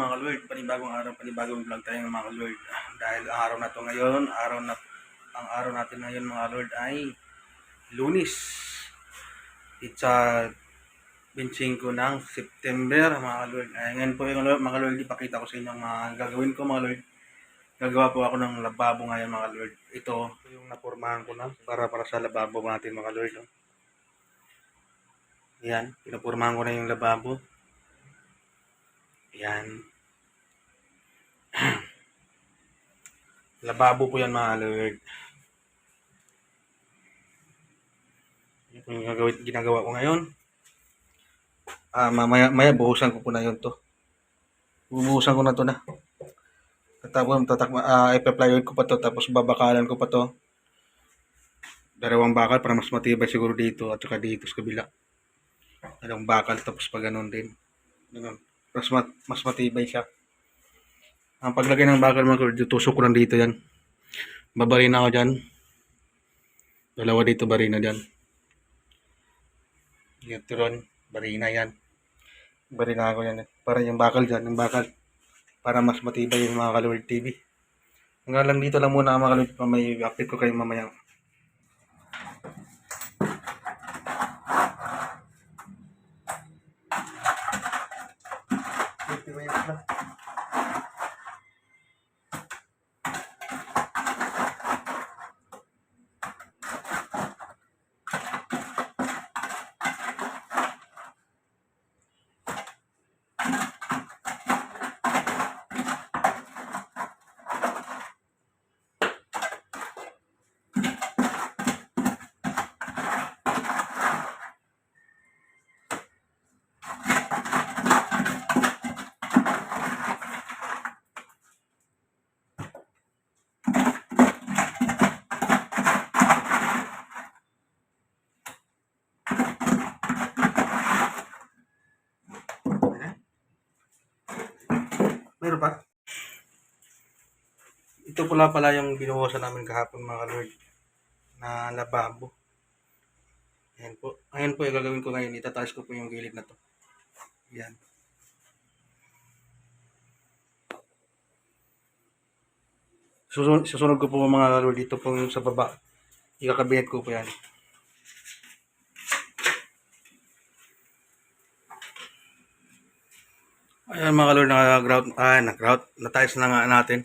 Mga Lord, panibagong araw, panibagong vlog tayo mga Lord. Dahil ang araw na to ngayon, ang araw natin ngayon mga Lord ay Lunes. It's 25 ng September mga Lord. Ay, ngayon po yung mga Lord, ipakita ko sa inyo ang mga gagawin ko mga Lord. Gagawa po ako ng lababo ngayon mga Lord. Ito yung napurmahan ko na para sa lababo natin mga Lord. Yan, pinapurmahan ko na yung lababo. Yan. Lababo po yan mga Lord. Ito yung ginagawa ko ngayon. Maya buhusan ko po na yun to. Bubuhusan ko na to na. Tapos ipa-plywood ko pa to, tapos babakalan ko pa to. Dalawang bakal para mas matibay siguro dito at saka dito sa kabila. Dalawang bakal tapos pa ganun din. Ganun. Mas matibay siya. Ang paglagay ng bakal mga kurd, tusok ko lang dito yan. Babarin ako dyan. Dalawa dito barina dyan. Dito ron, barina yan. Barina ako yan. Para yung bakal dyan, yung bakal. Para mas matibay yung mga Kalord TV. Hanggang lang dito lang muna mga Kalord. May update ko kayo mamaya. Meron pa? Ito pala yung binuhusan namin kahapon mga Kalord na lababo. Ayan po. Ayan po yung gagawin ko ngayon. Itataas ko po yung gilid na to. Ayan. Susunod ko po mga Kalord dito po yung sa baba. Ikakabinet ko po yan. Ayan mga Kalord, nag-grout. Natayos na nga natin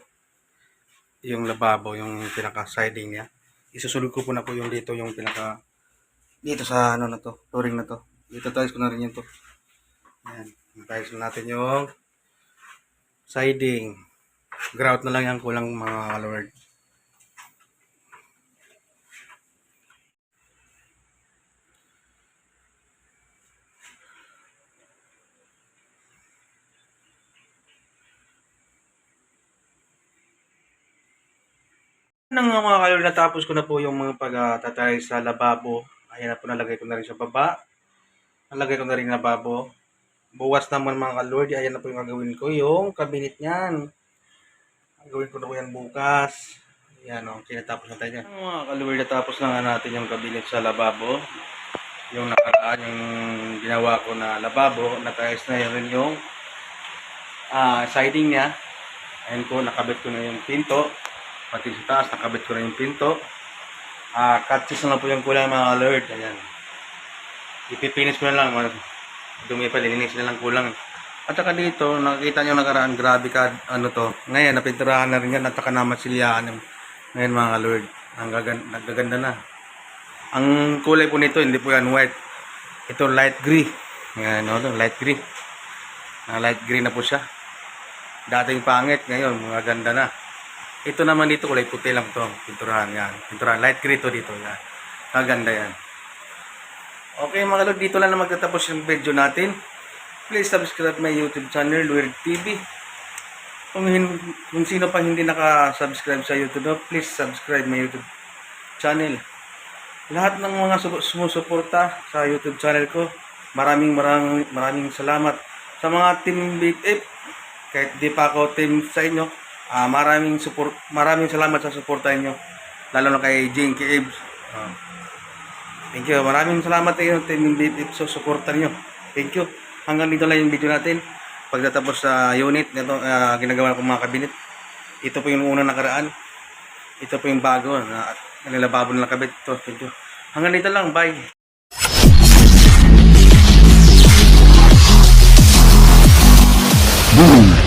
yung lababo, yung pinaka-siding niya. Isusunod ko po na po yung dito, yung dito sa ano na to, flooring na to. Dito tayos ko na rin yun to. Ayan, tayos na natin yung siding. Grout na lang yung kulang mga Kalord. Nang mga Kalord, natapos ko na po yung mga pagtatay sa lababo. Ayan na po, nalagay ko na rin sa baba. Nalagay ko na rin lababo. Buwas naman mga Kalord, ayan na po yung gagawin ko, yung cabinet niyan. Gagawin ko na po yan bukas. Ayan o, kinatapos na tayo dyan. Mga Kalord, natapos na nga natin yung cabinet sa lababo. Yung nakaraan, yung ginawa ko na lababo, natayos na yun yung siding niya. Ayan po, nakabit ko na yung pinto. Pati sa taas, nakabit ko na yung pinto. Katsis na lang po yung kulang mga Kalord. Ayan. Ipipinis ko na lang. Dumi pa, lininis na lang kulang. At saka dito, nakikita nyo nakaraan, grabe ka, ano to. Ngayon, napinturahan na rin yan, at saka namasilyahan. Ngayon mga Kalord, nagaganda na. Ang kulay po nito, hindi po yan white. Ito light gray. Ayan, light gray. Light gray na po siya. Dating pangit, ngayon, maganda na. Ito naman dito, kulay puti lang to. Pinturahan yan. Pinturahan, light gray to dito. Yan. Maganda yan. Okay mga Kalord, dito lang na magtatapos yung video natin. Please subscribe my YouTube channel, Weird TV. Kung sino pa hindi naka-subscribe sa YouTube, please subscribe my YouTube channel. Lahat ng mga sumusuporta sa YouTube channel ko, maraming salamat. Sa mga Team Big F, kahit di pa ako team sa inyo, maraming salamat sa suporta inyo. Lalo na kay Jinky Ebs. Thank you. Maraming salamat sa inyo, Team Big F, sa suporta niyo. Thank you. Hanggang dito lang yung video natin. pagtatapos sa unit, nito, ginagawa ko mga kabinet. Ito po yung unang nakaraan. Ito po yung bago na nilababo na nakabit. Ito. Hanggang dito lang. Bye. Boom.